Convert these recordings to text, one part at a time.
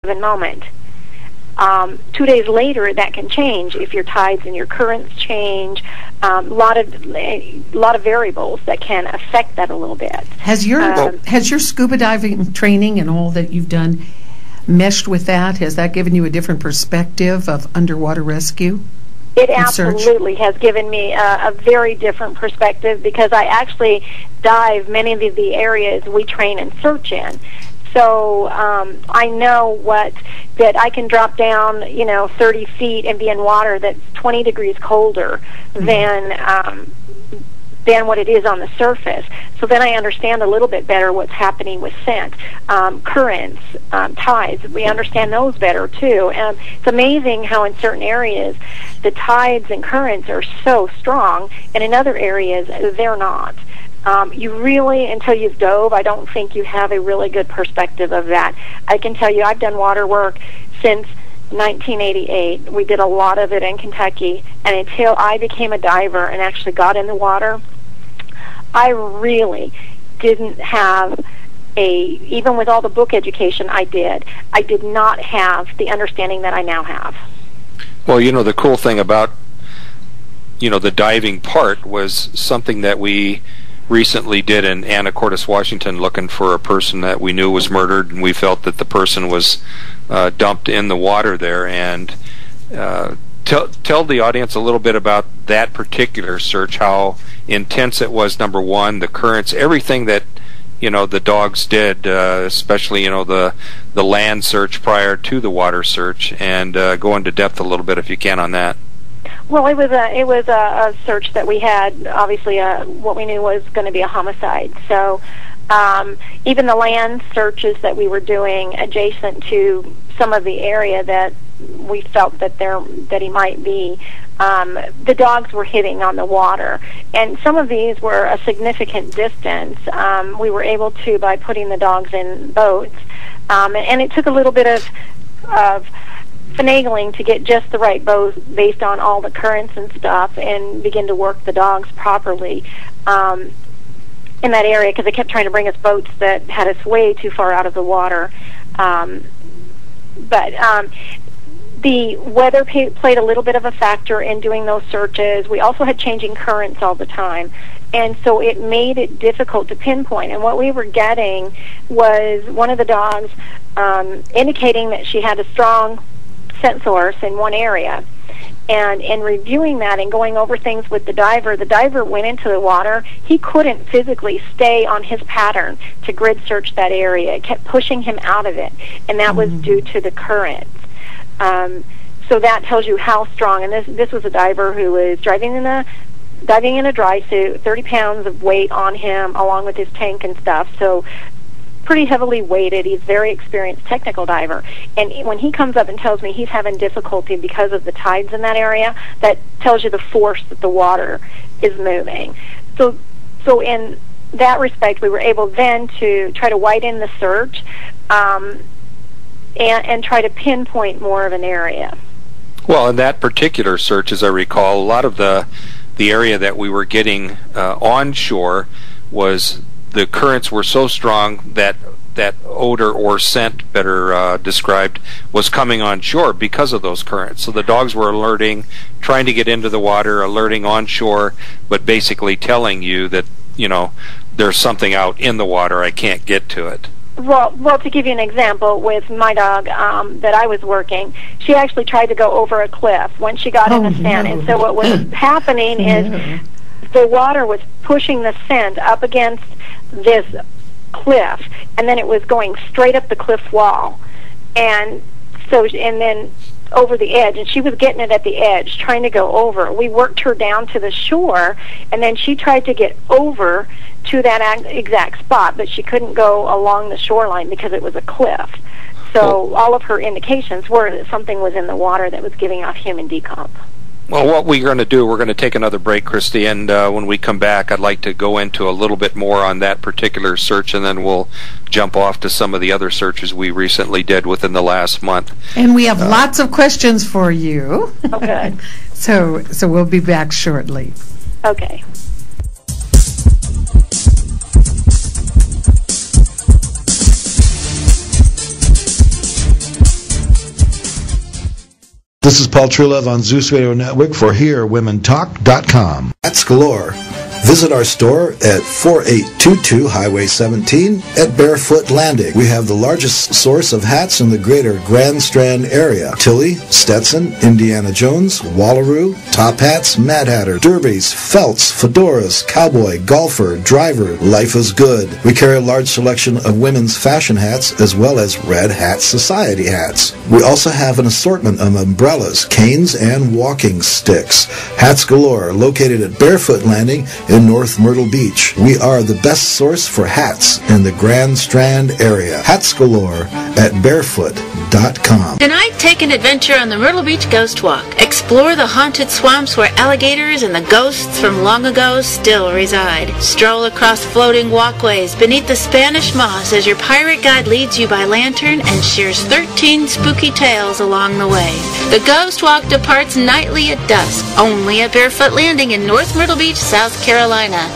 given moment. 2 days later, that can change if your tides and your currents change. A lot of variables that can affect that a little bit. Has your scuba diving training and all that you've done meshed with that? Has that given you a different perspective of underwater rescue? It absolutely has given me a very different perspective, because I actually dive many of the areas we train and search in. So I know that I can drop down, 30 feet and be in water that's 20 degrees colder than what it is on the surface. So then I understand a little bit better what's happening with scent, currents, tides. We understand those better too. And it's amazing how in certain areas the tides and currents are so strong, and in other areas they're not. You really, until you've dove, I don't think you have a really good perspective of that. I can tell you I've done water work since 1988. We did a lot of it in Kentucky, and until I became a diver and actually got in the water, I really didn't have even with all the book education I did not have the understanding that I now have. Well, the cool thing about, the diving part was something that we recently did in Anacortes, Washington, looking for a person that we knew was murdered, and we felt that the person was dumped in the water there. And tell the audience a little bit about that particular search, how intense it was, number one, the currents, everything that the dogs did, especially the land search prior to the water search, and go into depth a little bit if you can on that. Well, it was a search that we had. Obviously, what we knew was going to be a homicide. So even the land searches that we were doing adjacent to some of the area that we felt that he might be, the dogs were hitting on the water, and some of these were a significant distance. We were able to, by putting the dogs in boats, and it took a little bit of finagling to get just the right boat based on all the currents and stuff, and begin to work the dogs properly in that area, because they kept trying to bring us boats that had us way too far out of the water. But the weather played a little bit of a factor in doing those searches. We also had changing currents all the time, and so it made it difficult to pinpoint. And what we were getting was one of the dogs indicating that she had a strong scent source in one area. And in reviewing that and going over things with the diver went into the water. He couldn't physically stay on his pattern to grid search that area. It kept pushing him out of it, and that was due to the currents. So that tells you how strong. And this was a diver who was diving in a dry suit, 30 pounds of weight on him, along with his tank and stuff. So pretty heavily weighted. He's a very experienced technical diver. And when he comes up and tells me he's having difficulty because of the tides in that area, that tells you the force that the water is moving. So in that respect, we were able then to try to widen the search and try to pinpoint more of an area. Well, in that particular search, as I recall, a lot of the area that we were getting onshore was the currents were so strong that odor or scent, better described, was coming on shore because of those currents. So the dogs were alerting, trying to get into the water, alerting onshore, but basically telling you that, there's something out in the water, I can't get to it. Well, to give you an example, with my dog that I was working, she actually tried to go over a cliff when she got in the scent. And so what was happening is the water was pushing the scent up against this cliff, and then it was going straight up the cliff wall, and then over the edge, and she was getting it at the edge, trying to go over. We worked her down to the shore, and then she tried to get over to that exact spot, but she couldn't go along the shoreline because it was a cliff. So all of her indications were that something was in the water that was giving off human decomp. Well, what we're going to do, we're going to take another break, Kristi, and when we come back, I'd like to go into a little bit more on that particular search, and then we'll jump off to some of the other searches we recently did within the last month. And we have lots of questions for you. Okay. So we'll be back shortly. Okay. This is Paul Truelove on Zeus Radio Network for HearWomenTalk.com. Hats galore. Visit our store at 4822 Highway 17 at Barefoot Landing. We have the largest source of hats in the greater Grand Strand area. Tilly, Stetson, Indiana Jones, Wallaroo, top hats, Mad Hatter, derbies, felts, fedoras, cowboy, golfer, driver, life is good. We carry a large selection of women's fashion hats as well as Red Hat Society hats. We also have an assortment of umbrellas, canes, and walking sticks. Hats galore, located at Barefoot Landing in North Myrtle Beach. We are the best source for hats in the Grand Strand area. Hats galore at barefoot.com. Tonight, take an adventure on the Myrtle Beach Ghost Walk. Explore the haunted swamps where alligators and the ghosts from long ago still reside. Stroll across floating walkways beneath the Spanish moss as your pirate guide leads you by lantern and shares 13 spooky tales along the way. The Ghost Walk departs nightly at dusk, only at Barefoot Landing in North Myrtle Beach, South Carolina.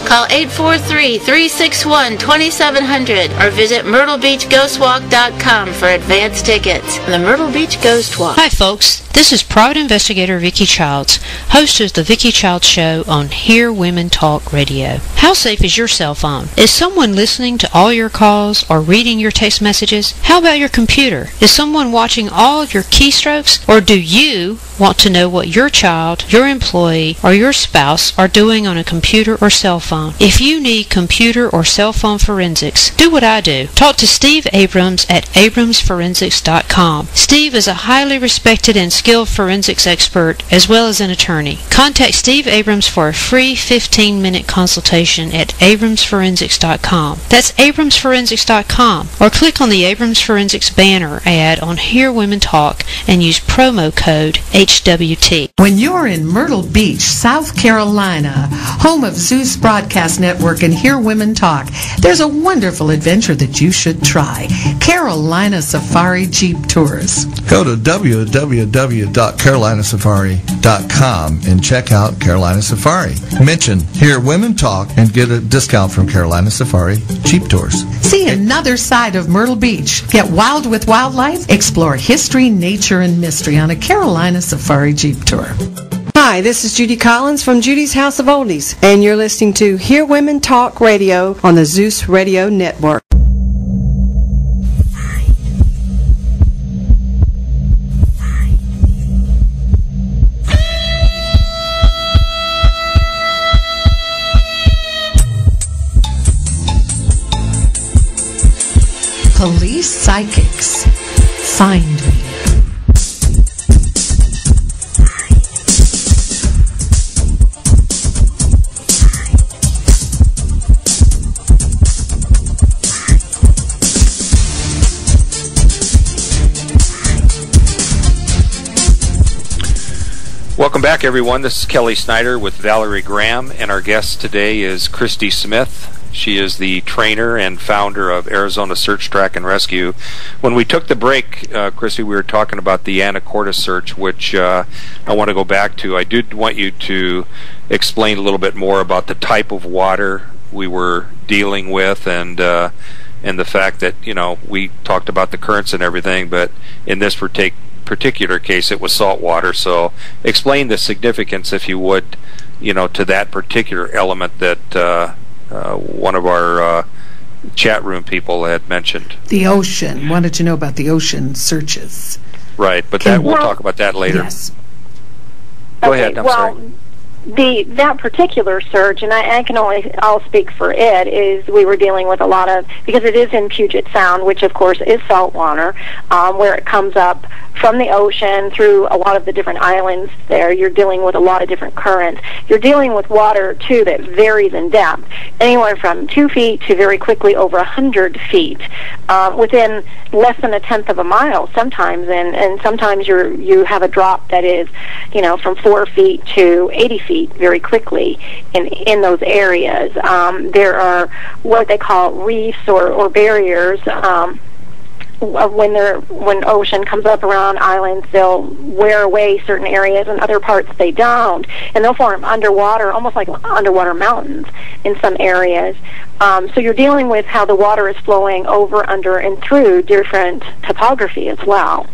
Call 843-361-2700 or visit myrtlebeachghostwalk.com for advance tickets. The Myrtle Beach Ghost Walk. Hi folks, this is private investigator Vicki Childs, host of the Vicki Childs Show on Hear Women Talk Radio. How safe is your cell phone? Is someone listening to all your calls or reading your text messages? How about your computer? Is someone watching all of your keystrokes? Or do you want to know what your child, your employee, or your spouse are doing on a computer or cell phone? If you need computer or cell phone forensics, do what I do. Talk to Steve Abrams at abramsforensics.com. Steve is a highly respected and skilled forensics expert as well as an attorney. Contact Steve Abrams for a free 15-minute consultation at abramsforensics.com. That's abramsforensics.com, or click on the Abrams Forensics banner ad on Hear Women Talk and use promo code HWT. When you're in Myrtle Beach, South Carolina, home of Zeus Broadcast Network and Hear Women Talk, there's a wonderful adventure that you should try. Carolina Safari Jeep Tours. Go to www.carolinasafari.com and check out Carolina Safari. Mention Hear Women Talk and get a discount from Carolina Safari Jeep Tours. See another side of Myrtle Beach. Get wild with wildlife. Explore history, nature, and mystery on a Carolina Safari Jeep Tour. Hi, this is Judy Collins from Judy's House of Oldies, and you're listening to Hear Women Talk Radio on the Zeus Radio Network. Police psychics. Find me. Welcome back, everyone. This is Kelly Snyder with Valerie Graham, and our guest today is Kristi Smith. She is the trainer and founder of Arizona Search, Track, and Rescue. When we took the break, Kristi, we were talking about the Anacortes search, which I want to go back to. I did want you to explain a little bit more about the type of water we were dealing with, and the fact that, you know, we talked about the currents and everything, but in this particular case it was salt water. So explain the significance, if you would, you know, to that particular element that one of our chat room people had mentioned. The ocean. Wanted to know about the ocean searches. Right, but we'll talk about that later. Yes. Go ahead. I'm sorry. That particular search, and I'll speak for it, is we were dealing with a lot of, because it is in Puget Sound, which of course is salt water, where it comes up from the ocean through a lot of the different islands there. You're dealing with a lot of different currents. You're dealing with water, too, that varies in depth, anywhere from 2 feet to very quickly over 100 feet, within less than a tenth of a mile sometimes, and sometimes you have a drop that is, you know, from 4 feet to 80 feet very quickly in those areas. There are what they call reefs or barriers. When ocean comes up around islands, they'll wear away certain areas, and other parts they don't, and they'll form underwater, almost like underwater mountains in some areas. So you're dealing with how the water is flowing over, under, and through different topography as well.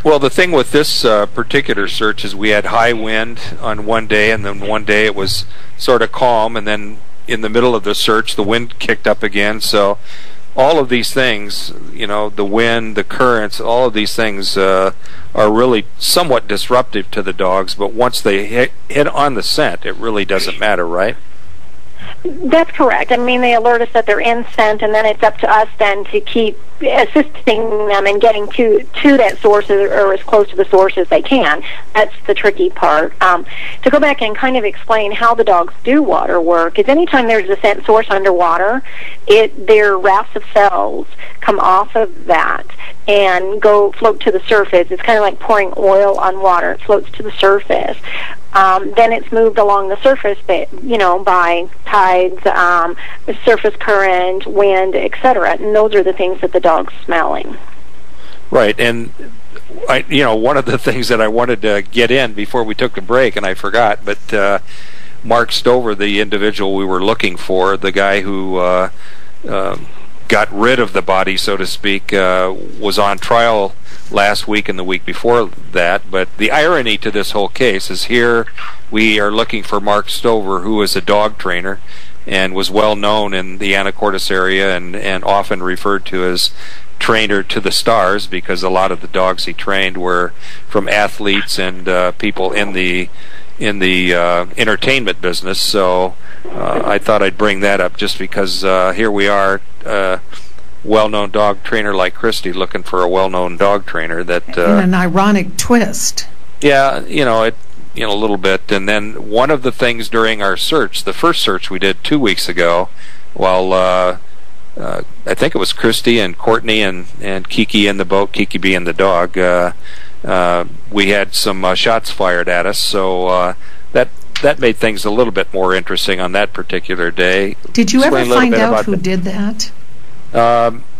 Well, the thing with this particular search is we had high wind on one day, and then one day it was sort of calm, and then in the middle of the search the wind kicked up again. So all of these things, the wind, the currents, all of these things are really somewhat disruptive to the dogs, but once they hit on the scent, it really doesn't matter, right? That's correct. I mean, they alert us that they're in scent, and then it's up to us then to keep assisting them in getting to that source or as close to the source as they can. That's the tricky part. To go back and kind of explain how the dogs do water work is anytime there's a scent source underwater, their rafts of cells come off of that and float to the surface. It's kind of like pouring oil on water. It floats to the surface. Then it's moved along the surface, by tides, surface current, wind, etc. And those are the things that the dog's smelling. Right, and one of the things that I wanted to get in before we took the break, and I forgot, but Mark Stover, the individual we were looking for, the guy who got rid of the body, so to speak, was on trial last week and the week before that. But the irony to this whole case is here we are looking for Mark Stover, who is a dog trainer and was well known in the Anacortes area and often referred to as trainer to the stars, because a lot of the dogs he trained were from athletes and people in the entertainment business. So I thought I'd bring that up just because here we are, well-known dog trainer like Kristi looking for a well-known dog trainer that in an ironic twist. Yeah, a little bit. And then one of the things during our search, the first search we did 2 weeks ago, while I think it was Kristi and Courtney and Kiki in the boat, Kiki being the dog, we had some shots fired at us, so that made things a little bit more interesting on that particular day. Did you ever find out who did that?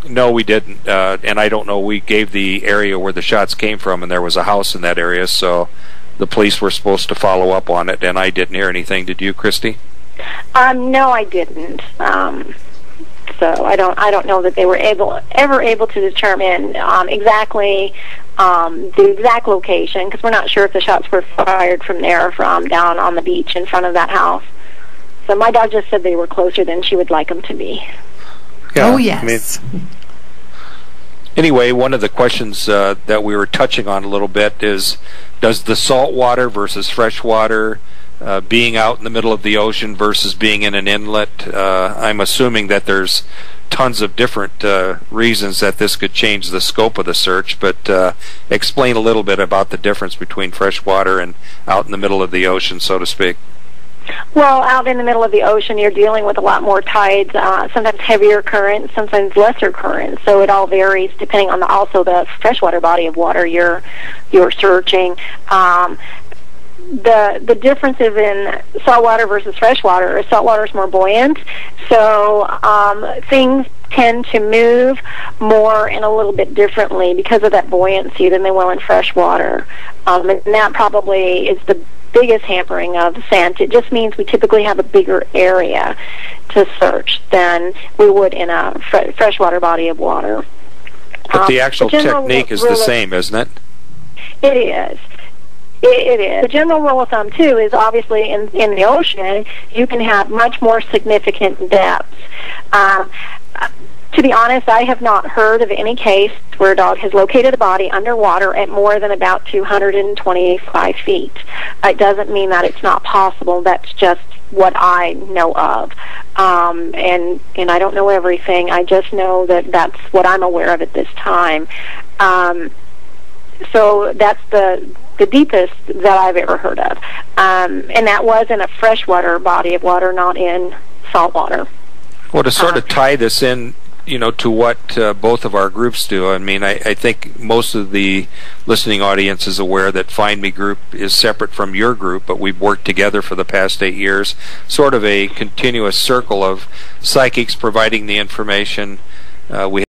No, we didn't, and I don't know. We gave the area where the shots came from, and there was a house in that area, so the police were supposed to follow up on it, and I didn't hear anything. Did you, Kristi? No, I didn't. So I don't know that they were ever able to determine exactly the exact location, because we're not sure if the shots were fired from there or from down on the beach in front of that house. So my dog just said they were closer than she would like them to be. Yeah, oh, yes. Anyway, one of the questions that we were touching on a little bit is, does the salt water versus fresh water, being out in the middle of the ocean versus being in an inlet, I'm assuming that there's tons of different reasons that this could change the scope of the search, but explain a little bit about the difference between fresh water and out in the middle of the ocean, so to speak. Well, out in the middle of the ocean, you're dealing with a lot more tides, sometimes heavier currents, sometimes lesser currents. So it all varies depending on also the freshwater body of water you're searching. The differences in saltwater versus freshwater is saltwater is more buoyant, so things tend to move more and a little bit differently because of that buoyancy than they will in freshwater. And that probably is the biggest hampering of scent. It just means we typically have a bigger area to search than we would in a freshwater body of water. But the actual technique is the same, isn't it? It is. It is. The general rule of thumb, too, is obviously in the ocean, you can have much more significant depths. To be honest, I have not heard of any case where a dog has located a body underwater at more than about 225 feet. It doesn't mean that it's not possible. That's just what I know of. And I don't know everything. I just know that that's what I'm aware of at this time. So that's the deepest that I've ever heard of. And that was in a freshwater body of water, not in saltwater. Well, to sort of tie this in, to what both of our groups do, I mean, I think most of the listening audience is aware that Find Me Group is separate from your group, but we've worked together for the past 8 years, sort of a continuous circle of psychics providing the information. We